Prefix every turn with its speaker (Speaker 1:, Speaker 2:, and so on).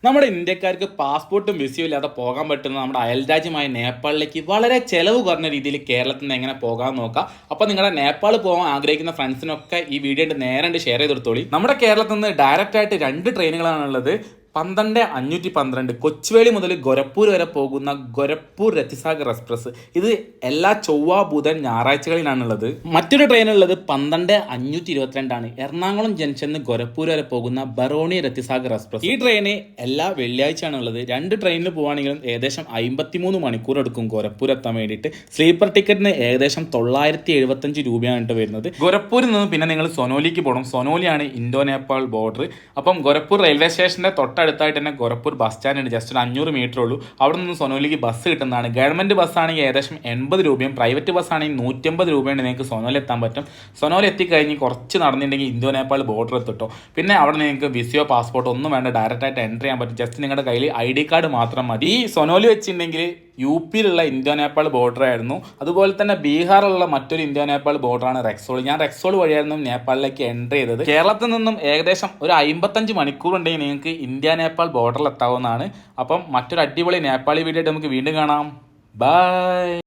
Speaker 1: നമ്മുടെ ഇന്ത്യക്കാർക്ക് പാസ്പോർട്ടും വിസയും ഇല്ലാതെ പോകാൻ പറ്റുന്ന നമ്മുടെ അയൽരാജ്യമായ നേപ്പാളിലേക്ക് വളരെ ചെലവ് കുറഞ്ഞ രീതിയിൽ കേരളത്തിൽ നിന്ന് എങ്ങനെ പോകാൻ നോക്കാം. അപ്പോൾ നിങ്ങളുടെ നേപ്പാൾ പോകാൻ ആഗ്രഹിക്കുന്ന ഫ്രണ്ട്സിനൊക്കെ ഈ വീഡിയോ നേരെ ഷെയർ ചെയ്തെടുത്തോളി. നമ്മുടെ കേരളത്തിൽ നിന്ന് ഡയറക്റ്റ് ആയിട്ട് 2 ട്രെയിനുകളാണുള്ളത്. 12-512 കൊച്ചുവേളി മുതൽ ഗോരഖ്പൂർ വരെ പോകുന്ന ഗോരഖ്പൂർ രത്തിസാഗർ എക്സ്പ്രസ്. ഇത് എല്ലാ ചൊവ്വ ബുധൻ ഞായറാഴ്ചകളിലാണുള്ളത്. മറ്റൊരു ട്രെയിൻ ഉള്ളത് 12-522 എറണാകുളം ജംഗ്ഷനിൽ നിന്ന് ഗോരഖ്പൂർ വരെ പോകുന്ന ബറോണി രത്തിസാഗർ എക്സ്പ്രസ്. ഈ ട്രെയിന് എല്ലാ വെള്ളിയാഴ്ചയാണ് ഉള്ളത്. 2 ട്രെയിനിൽ പോവുകയാണെങ്കിലും ഏകദേശം 53 മണിക്കൂർ എടുക്കും ഗോരഖ്പൂർ എത്താൻ വേണ്ടിയിട്ട്. സ്ലീപ്പർ ടിക്കറ്റിന് ഏകദേശം 975 രൂപയാണ് വരുന്നത്. ഗോരഖ്പൂരിൽ നിന്ന് പിന്നെ നിങ്ങൾ സൊനോലിക്ക് പോകണം. സൊനോലിയാണ് ഇന്തോ നേപ്പാൾ ബോർഡർ. അപ്പം ഗോരഖ്പൂർ റെയിൽവേ സ്റ്റേഷന്റെ തൊട്ടടുത്തായിട്ട് തന്നെ ഗോരഖ്പൂർ ബസ് സ്റ്റാൻഡ് ഉണ്ട്. ജസ്റ്റ് ഒരു 500 മീറ്റർ ഉള്ളൂ. അവിടെ നിന്ന് സൊനോലിക്ക് ബസ് കിട്ടുന്നതാണ്. ഗവൺമെന്റ് ബസ് ആണെങ്കിൽ ഏകദേശം 80 രൂപയും പ്രൈവറ്റ് ബസ് ആണെങ്കിൽ 150 രൂപയാണ് നിങ്ങൾക്ക് സൊനോലി എത്താൻ പറ്റും. സൊനോലി എത്തിക്കഴിഞ്ഞ് കുറച്ച് നടന്നിട്ടുണ്ടെങ്കിൽ ഇന്തോ നേപ്പാൾ ബോർഡർ എത്തിട്ടോ. പിന്നെ അവിടെ നിങ്ങൾക്ക് വിസയോ പാസ്പോർട്ടോ ഒന്നും വേണ്ട, ഡയറക്റ്റ് ആയിട്ട് എൻ്റർ ചെയ്യാൻ പറ്റും. ജസ്റ്റ് നിങ്ങളുടെ കയ്യിൽ ID കാർഡ് മാത്രം മതി. ഈ സൊനോലി വെച്ചിട്ടുണ്ടെങ്കിൽ UP-യിലുള്ള ഇന്തോ നേപ്പാൾ ബോർഡർ ആയിരുന്നു. അതുപോലെ തന്നെ ബീഹാറിലുള്ള മറ്റൊരു ഇന്തോ നേപ്പാൾ ബോർഡറാണ് റെക്സോൾ. ഞാൻ റെക്സോൾ വഴിയായിരുന്നു നേപ്പാളിലേക്ക് എൻ്റർ ചെയ്തത്. കേരളത്തിൽ നിന്നും ഏകദേശം ഒരു 55 മണിക്കൂർ ഉണ്ടെങ്കിൽ നിങ്ങൾക്ക് ഇന്ത്യ നേപ്പാൾ ബോർഡറിൽ എത്താവുന്നതാണ്. അപ്പം മറ്റൊരു അടിപൊളി നേപ്പാളി വീഡിയോ ആയിട്ട് നമുക്ക് വീണ്ടും കാണാം. ബൈ.